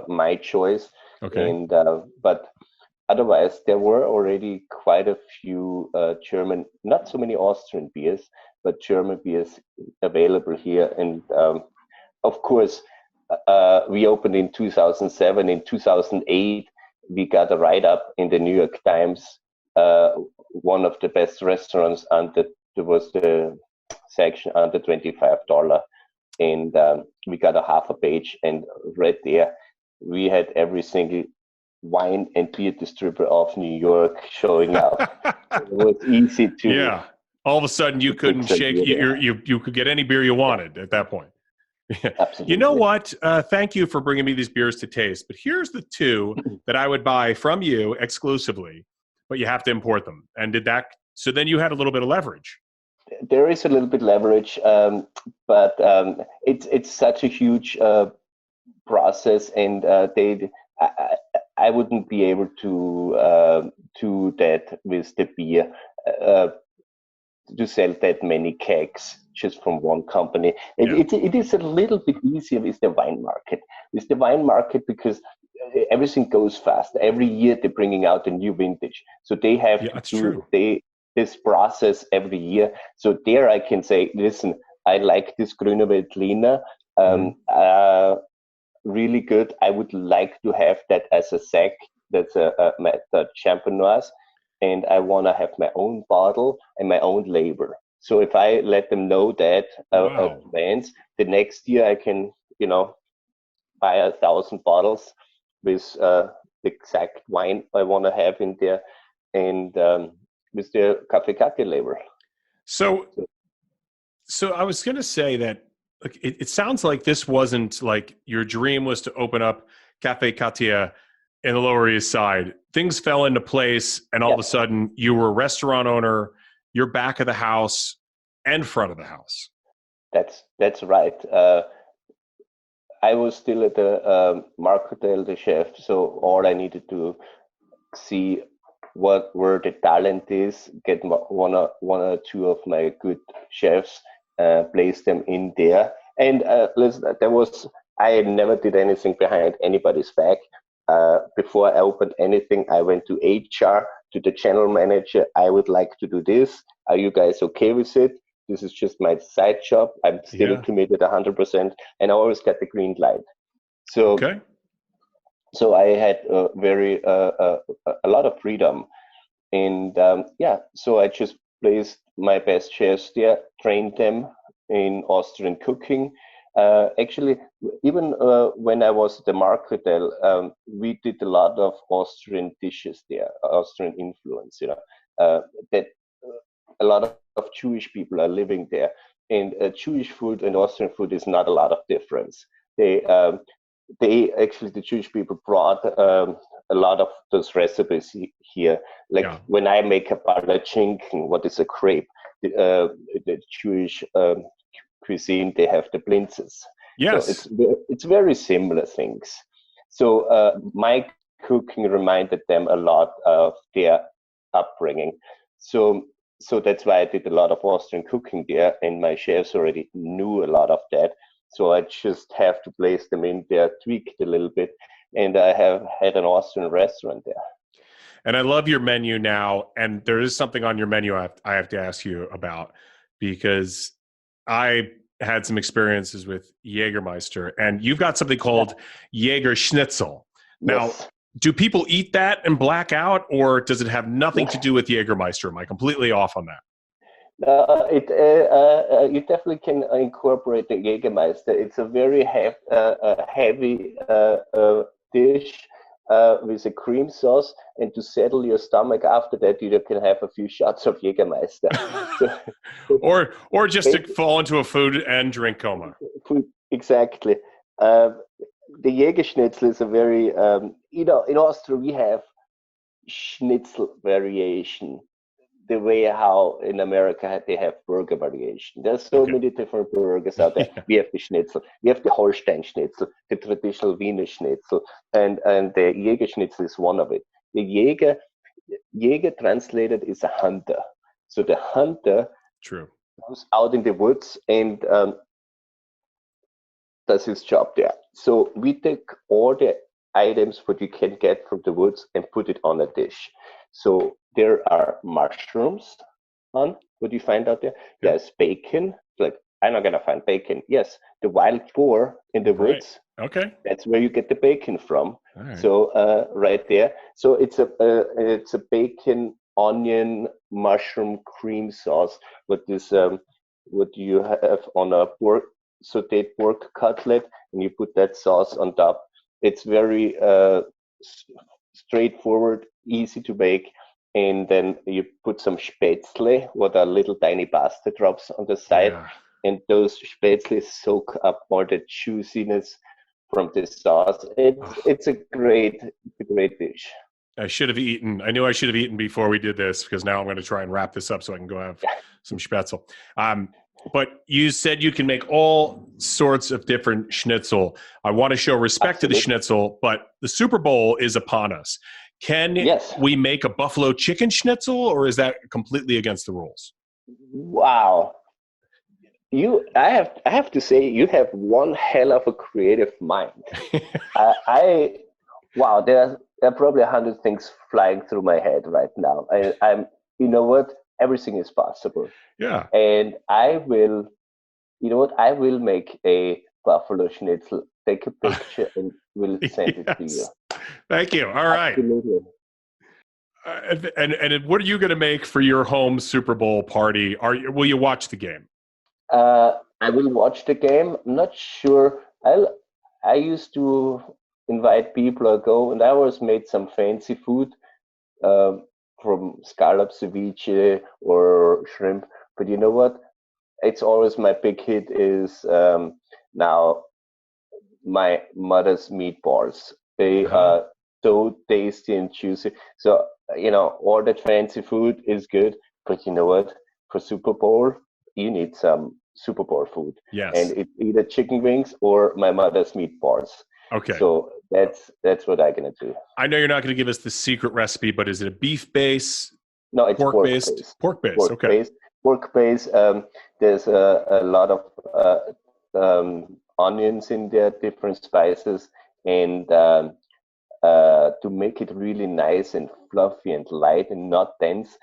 B: my choice.
A: Okay.
B: And but otherwise, there were already quite a few German, not so many Austrian beers, but German beers available here. And of course, we opened in 2007. In 2008, we got a write-up in the New York Times. One of the best restaurants under there was the section under $25, and we got a half a page, and right there we had every single wine and beer distributor of New York showing up. So it was easy to
A: Yeah. All of a sudden, you couldn't shake. You could get any beer you wanted at that point.
B: Absolutely.
A: You know what? Thank you for bringing me these beers to taste. But here's the two that I would buy from you exclusively, but you have to import them. And did that? So then you had a little bit of leverage.
B: There is a little bit leverage, but it's such a huge process, and I wouldn't be able to do that with the beer, to sell that many kegs just from one company. It is a little bit easier with the wine market. With the wine market, because everything goes fast. Every year they're bringing out a new vintage, so they have to do this process every year. So there I can say, listen, I like this Grüne Veltliner. Really good. I would like to have that as a sec. That's a champenoise, and I want to have my own bottle and my own label. So if I let them know that advance, the next year I can, buy 1,000 bottles with the exact wine I want to have in there, and with the Cafe Katja label.
A: So I was going to say that it sounds like this wasn't like your dream was to open up Cafe Katja in the Lower East Side. Things fell into place, and all of a sudden you were a restaurant owner. You're back of the house and front of the house.
B: That's right. I was still at the Marketel, the chef, so all I needed to see where the talent is, get one or two of my good chefs, place them in there. And listen, I never did anything behind anybody's back. Before I opened anything, I went to HR, to the general manager. I would like to do this. Are you guys okay with it? This is just my side job. I'm still committed 100%, and I always got the green light. So, so I had a lot of freedom, and so I just placed my best chefs there, trained them in Austrian cooking. Actually, even when I was at the Marketel, we did a lot of Austrian dishes there, Austrian influence. That a lot of Jewish people are living there, and Jewish food and Austrian food is not a lot of difference. They actually, the Jewish people brought a lot of those recipes here. Like when I make a palatschinken, what is a crepe? The Jewish cuisine, they have the blintzes.
A: Yes.
B: So it's very similar things. So my cooking reminded them a lot of their upbringing. So that's why I did a lot of Austrian cooking there, and my chefs already knew a lot of that. So I just have to place them in there, tweak it a little bit, and I have had an Austrian restaurant there.
A: And I love your menu now, and there is something on your menu I have to ask you about, because I had some experiences with Jägermeister, and you've got something called Jäger Schnitzel. Now, do people eat that and black out, or does it have nothing to do with Jägermeister? Am I completely off on that?
B: You definitely can incorporate the Jägermeister. It's a very heavy dish with a cream sauce, and to settle your stomach after that, you can have a few shots of Jägermeister.
A: or just to fall into a food and drink coma.
B: Exactly. The Jäger Schnitzel is a very, in Austria we have schnitzel variation, the way how in America they have burger variation. There's so many different burgers out there. We have the Schnitzel, we have the Holstein Schnitzel, the traditional Wiener Schnitzel, and the Jäger Schnitzel is one of it. The Jäger translated is a hunter. So the hunter goes out in the woods and does his job there. So we take all the items what you can get from the woods and put it on a dish. So there are mushrooms on what you find out there.
A: Yeah.
B: There's bacon. Like, I'm not gonna find bacon. Yes, the wild boar in the
A: Right.
B: woods.
A: Okay.
B: That's where you get the bacon from.
A: All right.
B: So right there. So it's a bacon, onion, mushroom cream sauce. What you have on a sautéed pork cutlet, and you put that sauce on top. It's very straightforward, easy to make. And then you put some spätzle, what are little tiny pasta drops on the side.
A: Yeah.
B: And those spätzle soak up all the juiciness from this sauce. It's a great dish.
A: I should have eaten. I knew I should have eaten before we did this, because now I'm going to try and wrap this up so I can go have some spätzle. But you said you can make all sorts of different schnitzel. I want to show respect to the schnitzel, but the Super Bowl is upon us. Can we make a buffalo chicken schnitzel, or is that completely against the rules?
B: Wow. I have to say, you have one hell of a creative mind. Wow, there are probably 100 things flying through my head right now. I'm, you know what? Everything is possible.
A: Yeah.
B: And I will make a buffalo schnitzel. Take a picture and we'll send it to you.
A: Thank you. All right.
B: Absolutely.
A: And what are you going to make for your home Super Bowl party? Will you watch the game?
B: I will watch the game. I'm not sure. I used to invite people or go, and I always made some fancy food from scallop ceviche or shrimp. But you know what? It's always my big hit is now my mother's meatballs. They are so tasty and juicy. So, all that fancy food is good. But you know what? For Super Bowl, you need some Super Bowl food.
A: Yes.
B: And it's either chicken wings or my mother's meatballs.
A: Okay.
B: So that's what I'm gonna do.
A: I know you're not going to give us the secret recipe, but is it a beef base?
B: No, it's pork based.
A: Pork based. Okay.
B: Pork based. There's a lot of onions in there, different spices, and to make it really nice and fluffy and light and not dense,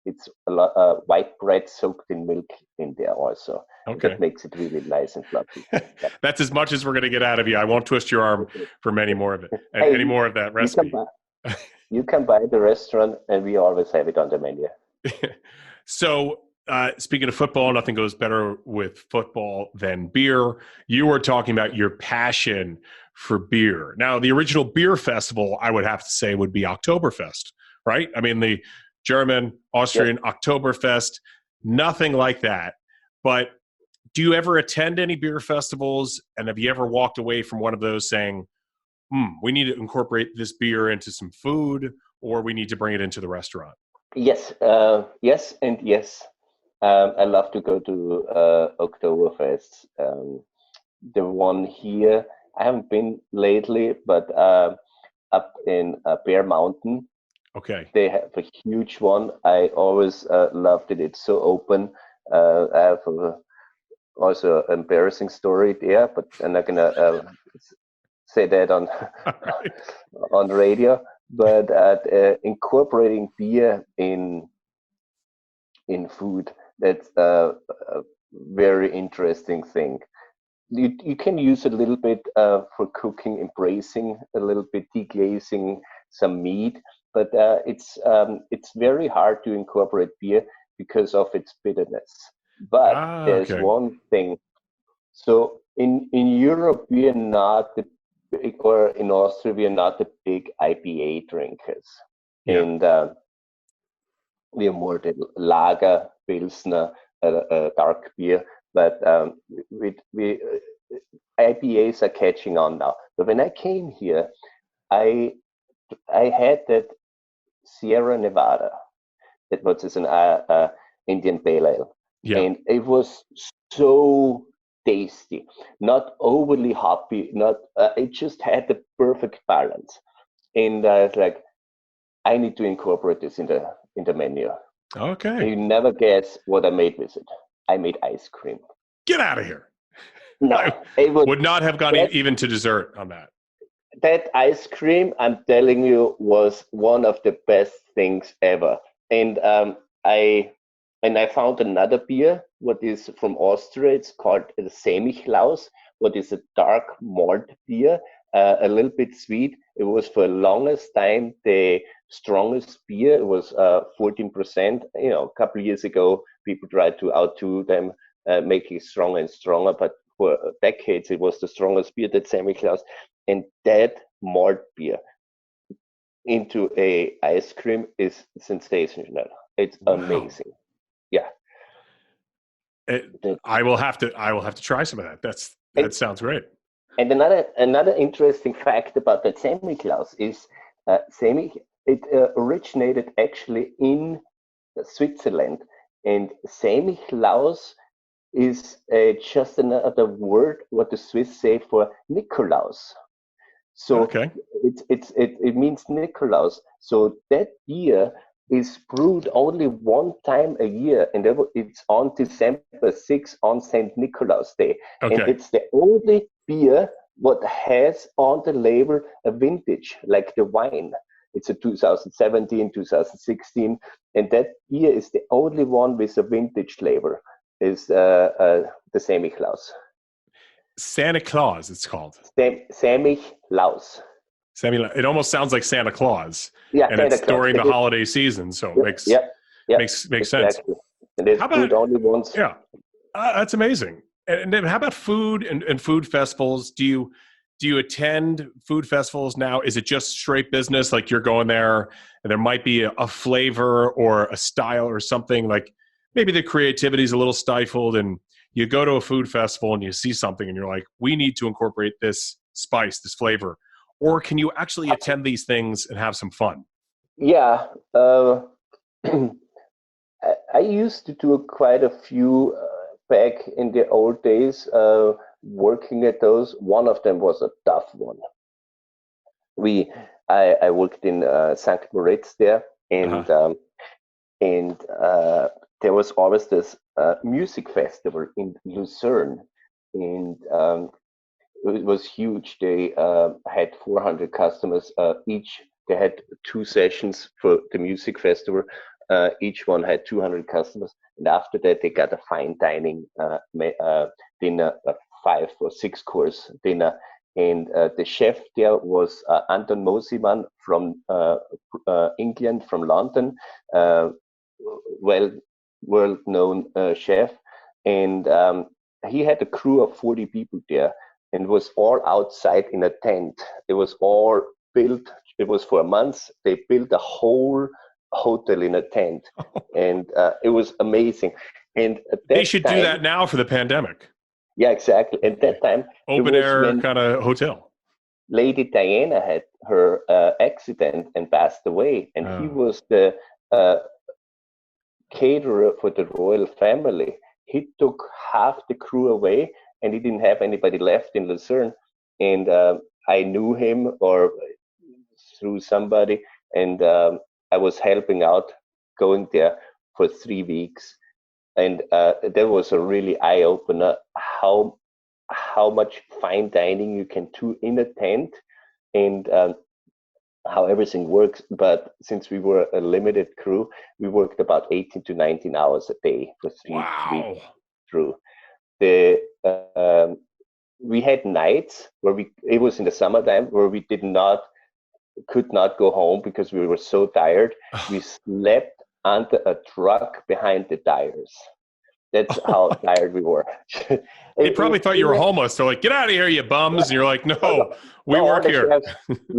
B: it's a lot white bread soaked in milk in there also.
A: Okay.
B: That makes it really nice and fluffy. Yeah.
A: That's as much as we're going to get out of you. I won't twist your arm for many more of it. Any more of that recipe.
B: You can buy the restaurant, and we always have it on the menu.
A: So, speaking of football, nothing goes better with football than beer. You were talking about your passion for beer. Now, the original beer festival, I would have to say, would be Oktoberfest, right? I mean, the German, Austrian Oktoberfest, nothing like that. But do you ever attend any beer festivals? And have you ever walked away from one of those saying, we need to incorporate this beer into some food, or we need to bring it into the restaurant?
B: Yes, yes, and yes. I love to go to Oktoberfest. The one here, I haven't been lately, but up in Bear Mountain, they have a huge one. I always loved it. It's so open. I have also an embarrassing story there, but I'm not gonna say that on on radio. But incorporating beer in food, that's a very interesting thing. You can use a little bit for cooking, embracing a little bit, deglazing some meat, but it's very hard to incorporate beer because of its bitterness. But there's one thing. So in Europe, we are not the big, or in Austria, we are not the big IPA drinkers, and we are more the lager, pilsner, dark beer. But we IPAs are catching on now. But when I came here, I had that Sierra Nevada. That was an Indian Pale Ale, and it was so tasty, not overly hoppy, not it just had the perfect balance. And I was like, I need to incorporate this in the menu.
A: Okay.
B: And you never guess what I made with it. I made ice cream.
A: Get out of here.
B: No,
A: I would not have gone even to dessert on that.
B: that ice cream, I'm telling you, was one of the best things ever. And I I found another beer, what is from Austria. It's called the Semichlaus, what is a dark malt beer, a little bit sweet. It was for the longest time the strongest beer. It was 14%. You know, a couple of years ago, people tried to outdo them, make it stronger and stronger. But for decades, it was the strongest beer, that Semichlaus. And that malt beer into a ice cream is sensational. It's
A: Wow.
B: amazing. Yeah.
A: I will have to try some of that.
B: And,
A: That sounds great.
B: and another interesting fact about that Semiclaus is it originated actually in Switzerland, and Semiclaus is just another word what the Swiss say for Nikolaus. So
A: Okay.
B: it means Nikolaus. So that beer is brewed only one time a year, and it's on December 6th on Saint Nicholas Day, and
A: Okay.
B: it's the only beer what has on the label a vintage like the wine. It's a 2017, 2016, and that beer is the only one with a vintage label. Is the Semichlaus.
A: Santa Claus, it's called.
B: Semichlaus.
A: It almost sounds like Santa Claus,
B: Yeah,
A: and
B: Santa
A: it's
B: Claus.
A: during the
B: It is.
A: holiday season, so it
B: Yeah, yeah, yeah,
A: makes sense.
B: exactly. And it's
A: How
B: brewed
A: about
B: only once.
A: yeah? That's amazing. And then how about food and food festivals? Do you attend food festivals now? Is it just straight business? Like you're going there and there might be a flavor or a style or something like maybe the creativity is a little stifled and you go to a food festival and you see something and you're like, we need to incorporate this spice, this flavor. Or can you actually attend these things and have some fun?
B: Yeah, I used to do quite a few back in the old days, working at those. One of them was a tough one. We, I worked in St. Moritz there,
A: Uh-huh.
B: and there was always this music festival in Lucerne, and it was huge. They had 400 customers each. They had two sessions for the music festival. Each one had 200 customers, and after that, they got a fine dining dinner, a 5 or 6 course dinner. And the chef there was Anton Mosiman from England, from London, uh, well, world-known chef, and he had a crew of 40 people there, and was all outside in a tent. It was all built. It was for a month. They built a whole hotel in a tent, and it was amazing. And at
A: They
B: that
A: should do
B: time,
A: that now for the pandemic.
B: yeah, exactly. At that time, it
A: Open
B: was
A: air
B: when
A: kind of hotel.
B: Lady Diana had her accident and passed away, and he
A: Oh.
B: was the uh, caterer for the royal family. He took half the crew away, and he didn't have anybody left in Lucerne. And I knew him, or through somebody, and I was helping out, going there for 3 weeks, and that was a really eye opener. How much fine dining you can do in a tent, and how everything works. But since we were a limited crew, we worked about 18 to 19 hours a day for 3 weeks
A: Wow.
B: through. The we had nights where it was in the summertime, where we could not go home because we were so tired. We slept under a truck behind the tires. That's how
A: Oh,
B: tired we were.
A: they probably thought you were
B: Even,
A: homeless. They're like, get out of here, you bums. And you're like,
B: no,
A: no,
B: no,
A: we
B: no,
A: work here.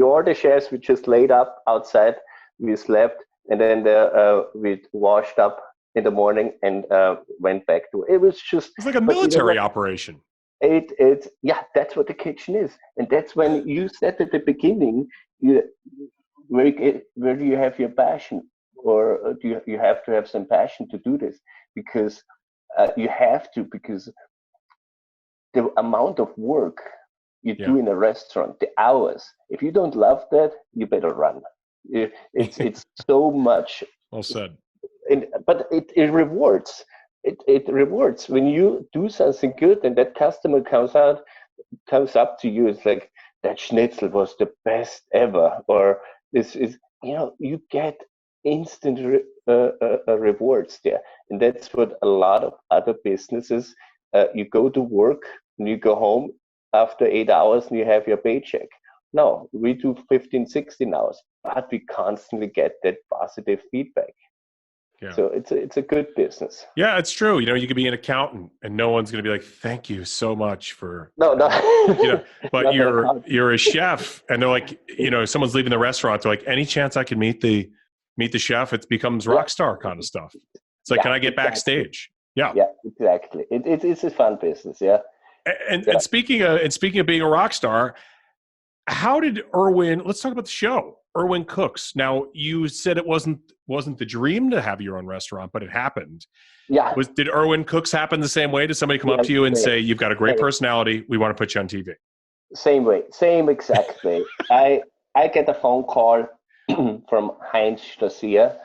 B: all the chefs, we just laid up outside, we slept, and then we washed up in the morning and went back to it. Was just,
A: It's like a
B: but you know
A: military
B: what?
A: operation.
B: Yeah, that's what the kitchen is, and that's when you said at the beginning, you where do you have your passion, or you have to have some passion to do this, because you have to, because the amount of work you
A: Yeah.
B: do in a restaurant, the hours, if you don't love that, you better run. It's so much,
A: Well said.
B: but it rewards. It rewards when you do something good and that customer comes up to you. It's like, that schnitzel was the best ever, or this is, you get instant rewards there. And that's what a lot of other businesses, you go to work and you go home after 8 hours and you have your paycheck. No, we do 15, 16 hours, but we constantly get that positive feedback.
A: Yeah.
B: So it's a good business.
A: Yeah, it's true. You could be an accountant and no one's going to be like, thank you so much for,
B: No.
A: but you're a chef and they're like, someone's leaving the restaurant. They're like, any chance I can meet the chef? It becomes rock star kind of stuff. It's like, can I get backstage? Yeah.
B: Yeah, exactly. It's a fun business. Yeah.
A: And speaking of being a rock star, how did Erwin, let's talk about the show. Erwin Cooks. Now, you said it wasn't the dream to have your own restaurant, but it happened.
B: Yeah.
A: Did Erwin Cooks happen the same way? Did somebody come up to you and say, you've got a great personality, we want to put you on TV?
B: Same way, same exact way. I get a phone call from Heinz Stasier,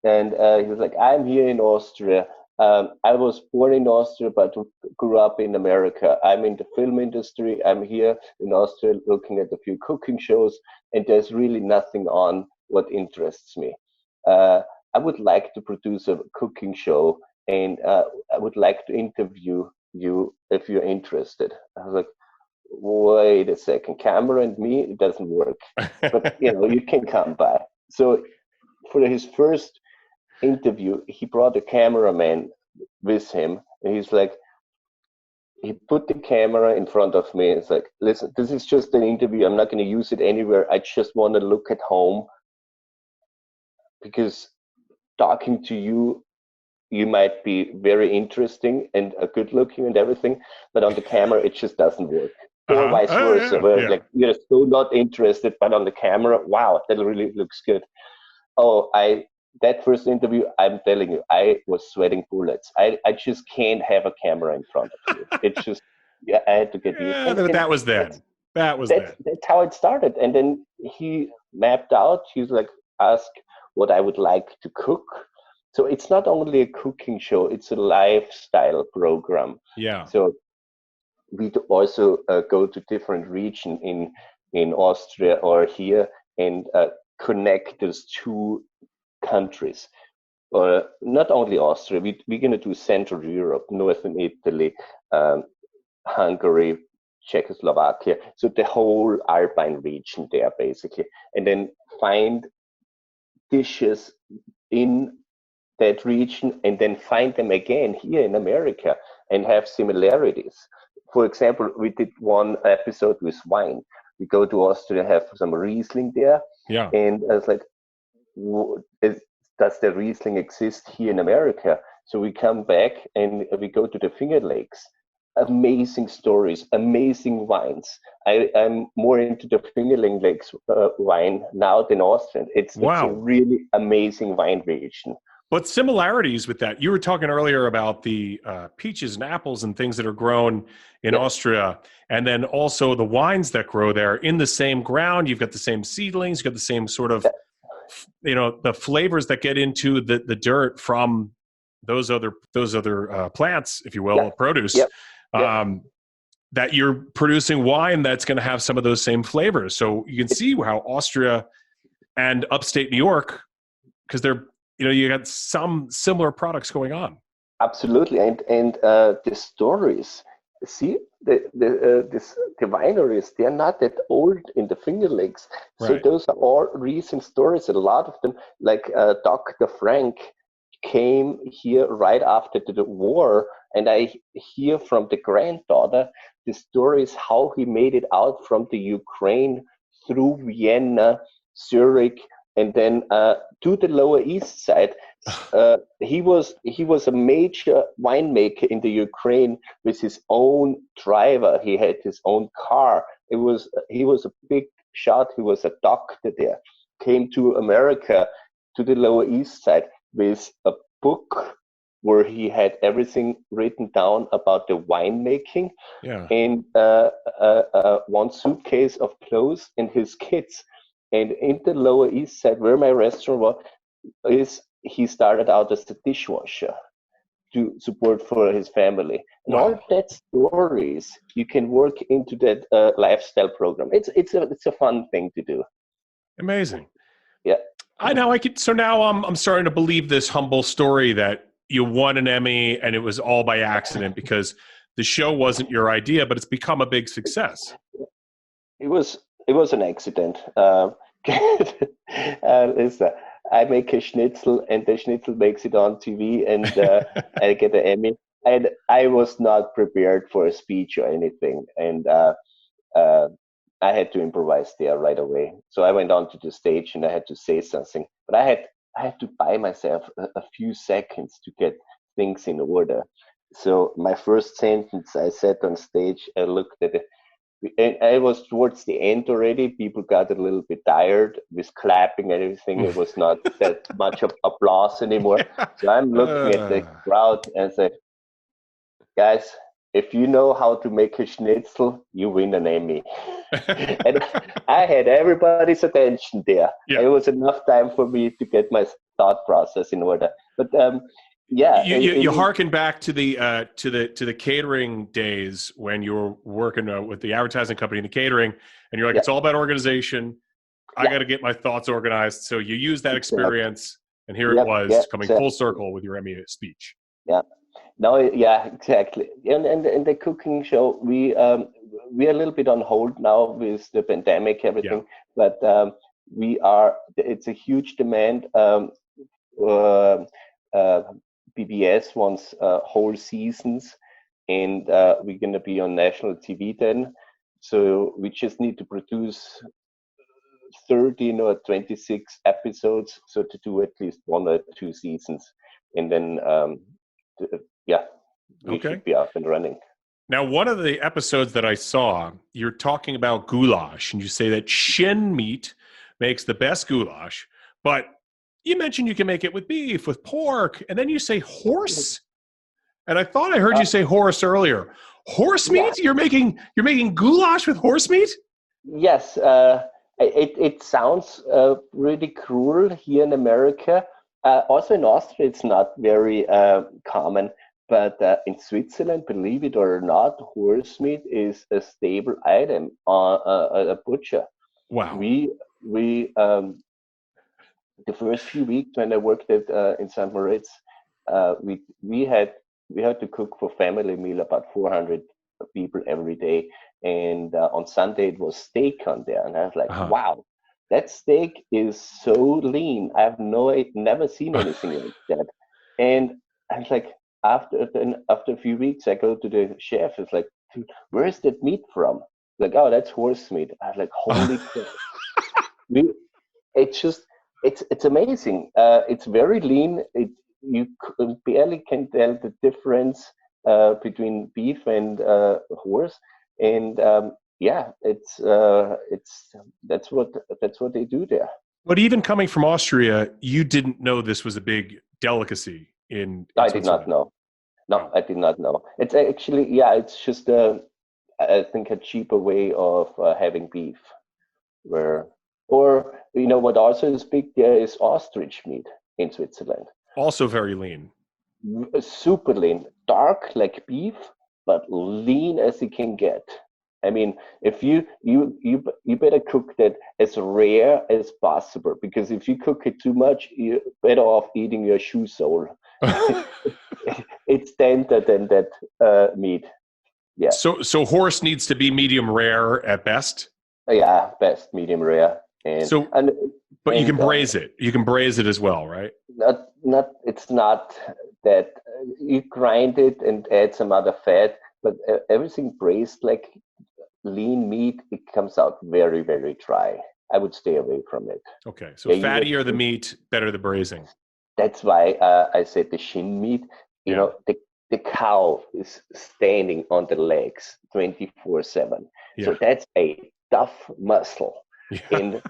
B: and he was like, I'm here in Austria. I was born in Austria, but grew up in America. I'm in the film industry. I'm here in Austria looking at a few cooking shows, and there's really nothing on what interests me. I would like to produce a cooking show, and I would like to interview you if you're interested. I was like, wait a second, camera and me, it doesn't work. But, you can come by. So for his first interview, he brought a cameraman with him, and he's like, he put the camera in front of me. It's like, listen, this is just an interview. I'm not going to use it anywhere. I just want to look at home, because talking to you, you might be very interesting and good looking and everything, but on the camera, it just doesn't work. Or vice versa. Where like, you're so not interested, but on the camera, wow, that really looks good. That first interview, I'm telling you, I was sweating bullets. I just can't have a camera in front of you. It's just, I had to get used.
A: That was then.
B: That's how it started. And then he mapped out, he's like, ask what I would like to cook. So it's not only a cooking show, it's a lifestyle program.
A: Yeah.
B: So we also go to different regions in Austria or here, and connect those two countries. Not only Austria, we're going to do Central Europe, Northern Italy, Hungary, Czechoslovakia, so the whole Alpine region there, basically. And then find dishes in that region, and then find them again here in America and have similarities. For example, we did one episode with wine. We go to Austria, have some Riesling there.
A: Yeah.
B: And I was like, does the Riesling exist here in America? So we come back and we go to the Finger Lakes. Amazing stories, amazing wines. I'm more into the Finger Lakes wine now than Austrian. It's a really amazing wine region.
A: But similarities with that, you were talking earlier about the peaches and apples and things that are grown in Austria, and then also the wines that grow there in the same ground. You've got the same seedlings, you've got the same sort of, the flavors that get into the dirt from those other plants, if you will, produce. That you're producing wine that's going to have some of those same flavors. So you can see how Austria and upstate New York, because they're, you got some similar products going on.
B: Absolutely, and the stories. See, the wineries, they're not that old in the Finger Lakes. So those are all recent stories. A lot of them, like Dr. Frank, came here right after the war, and I hear from the granddaughter the stories how he made it out from the Ukraine through Vienna, Zurich, and then to the Lower East Side. He was a major winemaker in the Ukraine with his own driver. He had his own car. He was a big shot. He was a doctor there. Came to America, to the Lower East Side, with a book where he had everything written down about the winemaking, and one suitcase of clothes and his kids. And in the Lower East Side, where my restaurant was, he started out as the dishwasher, to support for his family. And
A: Wow.
B: all that stories you can work into that lifestyle program. It's a fun thing to do.
A: Amazing.
B: Yeah.
A: So now I'm starting to believe this humble story that you won an Emmy and it was all by accident because the show wasn't your idea, but it's become a big success.
B: It was an accident. I make a schnitzel, and the schnitzel makes it on TV, and I get an Emmy. And I was not prepared for a speech or anything, and I had to improvise there right away. So I went onto the stage and I had to say something, but I had to buy myself a few seconds to get things in order. So my first sentence, I sat on stage, I looked at it, and I was towards the end already. People got a little bit tired with clapping and everything. It was not that much of applause anymore. So I'm looking at the crowd and say, guys, if you know how to make a schnitzel, you win an Emmy. And I had everybody's attention there.
A: Yeah.
B: It was enough time for me to get my thought process in order. But yeah,
A: you harken back to the catering days when you were working with the advertising company and the catering, and you're like, it's all about organization. I got to get my thoughts organized. So you use that experience, and here it was coming full circle with your Emmy speech.
B: Yeah. No, yeah, exactly. And the cooking show, we are a little bit on hold now with the pandemic, everything. Yeah. But it's a huge demand. PBS wants whole seasons, and we're going to be on national TV then. So we just need to produce 13 or 26 episodes, so to do at least 1 or 2 seasons, and then we should be up and running.
A: Now, one of the episodes that I saw, you're talking about goulash, and you say that shin meat makes the best goulash, but you mentioned you can make it with beef, with pork, and then you say horse. And I thought I heard you say horse earlier. Horse meat? You're making goulash with horse meat?
B: Yes. It sounds really cruel here in America. Also in Austria, it's not very common. But in Switzerland, believe it or not, horse meat is a staple item on a butcher.
A: Wow.
B: We the first few weeks when I worked in St. Moritz, we had to cook for family meal about 400 people every day, and on Sunday it was steak on there, and I was like, wow, that steak is so lean. I've never seen anything like that, and I was like, after a few weeks, I go to the chef. It's like, dude, where's that meat from? Like, oh, that's horse meat. I was like, holy crap! It's amazing. It's very lean. You barely can tell the difference between beef and horse, and that's what they do there.
A: But even coming from Austria, you didn't know this was a big delicacy in
B: I did not know. No, I did not know. It's actually, it's just I think a cheaper way of having beef. Or what also is big there is ostrich meat in Switzerland.
A: Also very lean.
B: Super lean, dark like beef, but lean as it can get. I mean, if you better cook that as rare as possible, because if you cook it too much, you're better off eating your shoe sole. It's tender than that meat. Yeah.
A: So horse needs to be medium rare at best.
B: Yeah, best medium rare.
A: But you can braise it. You can braise it as well, right?
B: It's not that you grind it and add some other fat, but everything braised like lean meat, it comes out very, very dry. I would stay away from it.
A: Okay, so fattier the meat, better the braising.
B: That's why I said the shin meat. You know, the cow is standing on the legs 24/7. Yeah. So that's a tough muscle. Yeah. And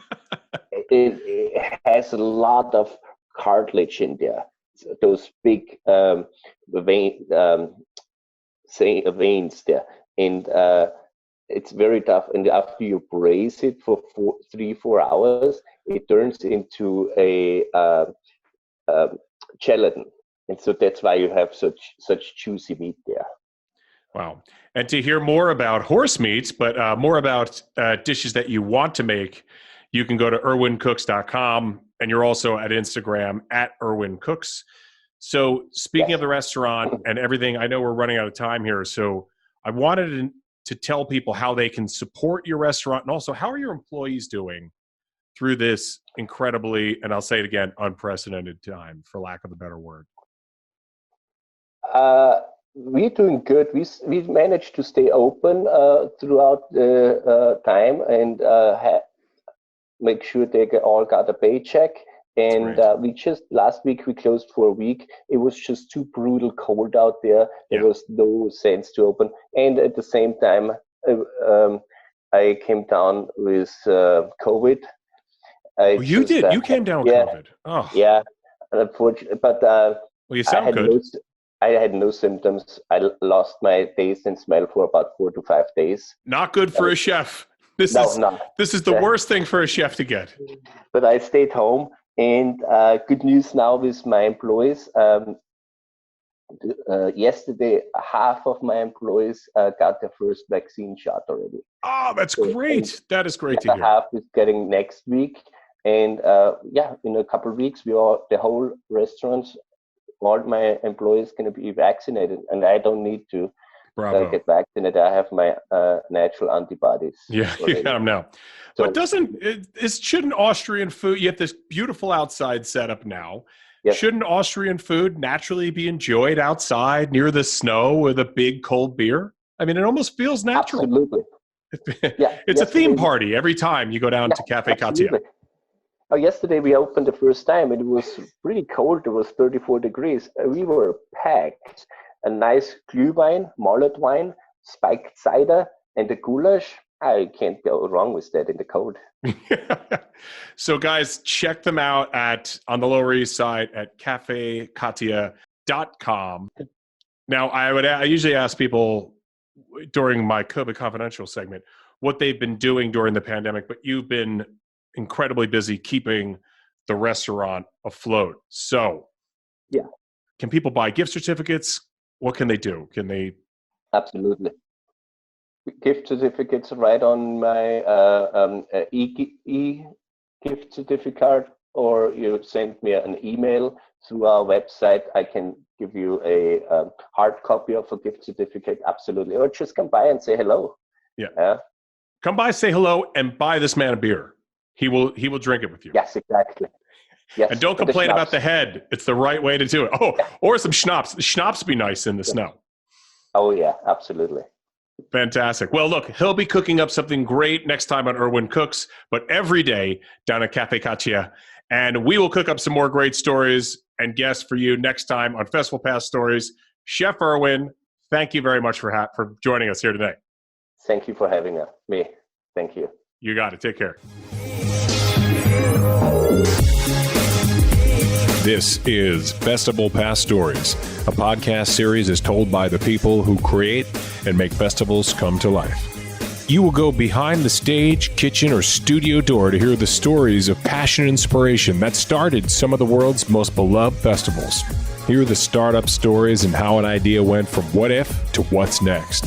B: it has a lot of cartilage in there. So those big veins there. And it's very tough. And after you braise it for 3-4 hours, it turns into a gelatin. And so that's why you have such juicy meat there.
A: Wow. And to hear more about horse meats, but more about dishes that you want to make, you can go to erwincooks.com, and you're also at Instagram at erwincooks. So speaking of the restaurant and everything, I know we're running out of time here. So I wanted to tell people how they can support your restaurant, and also how are your employees doing through this incredibly, and I'll say it again, unprecedented time, for lack of a better word.
B: We're doing good. We managed to stay open throughout the time and make sure they all got a paycheck. And we just last week we closed for a week. It was just too brutal cold out there. There was no sense to open. And at the same time, I came down with COVID.
A: You did? You came down with COVID? Oh.
B: Yeah, unfortunately. But
A: well, you sound good.
B: I had no symptoms. I lost my taste and smell for about 4 to 5 days.
A: Not good for a chef. This is the worst thing for a chef to get.
B: But I stayed home, and good news now with my employees. Yesterday, half of my employees got their first vaccine shot already.
A: Oh, that's great. That is great to hear.
B: Half is getting next week. And in a couple of weeks, the whole restaurants, all my employees going to be vaccinated, and I don't need to get vaccinated. I have my natural antibodies.
A: Yeah, you got them now. So, but shouldn't Austrian food, you have this beautiful outside setup now, shouldn't Austrian food naturally be enjoyed outside near the snow with a big cold beer? I mean, it almost feels natural.
B: Absolutely.
A: It's a theme party every time you go down to Cafe Katja.
B: Oh, yesterday we opened the first time. It was pretty cold. It was 34 degrees. We were packed. A nice Glühwein, malted wine, spiked cider, and the goulash. I can't go wrong with that in the cold.
A: So, guys, check them out on the Lower East Side at cafekatja.com. Now, I usually ask people during my COVID Confidential segment what they've been doing during the pandemic, but you've been incredibly busy keeping the restaurant afloat. So, can people buy gift certificates? What can they do? Can they?
B: Absolutely. Gift certificates right on my e-gift certificate, or you send me an email through our website. I can give you a hard copy of a gift certificate. Absolutely. Or just come by and say hello.
A: Yeah. Come by, say hello, and buy this man a beer. He will drink it with you.
B: Yes, exactly. Yes.
A: And don't complain about the head. It's the right way to do it. Oh, or some schnapps. The schnapps be nice in the snow.
B: Oh, yeah, absolutely.
A: Fantastic. Well, look, he'll be cooking up something great next time on Erwin Cooks, but every day down at Cafe Katja. And we will cook up some more great stories and guests for you next time on Festival Pass Stories. Chef Erwin, thank you very much for joining us here today.
B: Thank you for having me. Thank you.
A: You got it. Take care. This is Festival Pass Stories, a podcast series is told by the people who create and make festivals come to life. You will go behind the stage, kitchen, or studio door to hear the stories of passion and inspiration that started some of the world's most beloved festivals. Hear the startup stories and how an idea went from what if to what's next.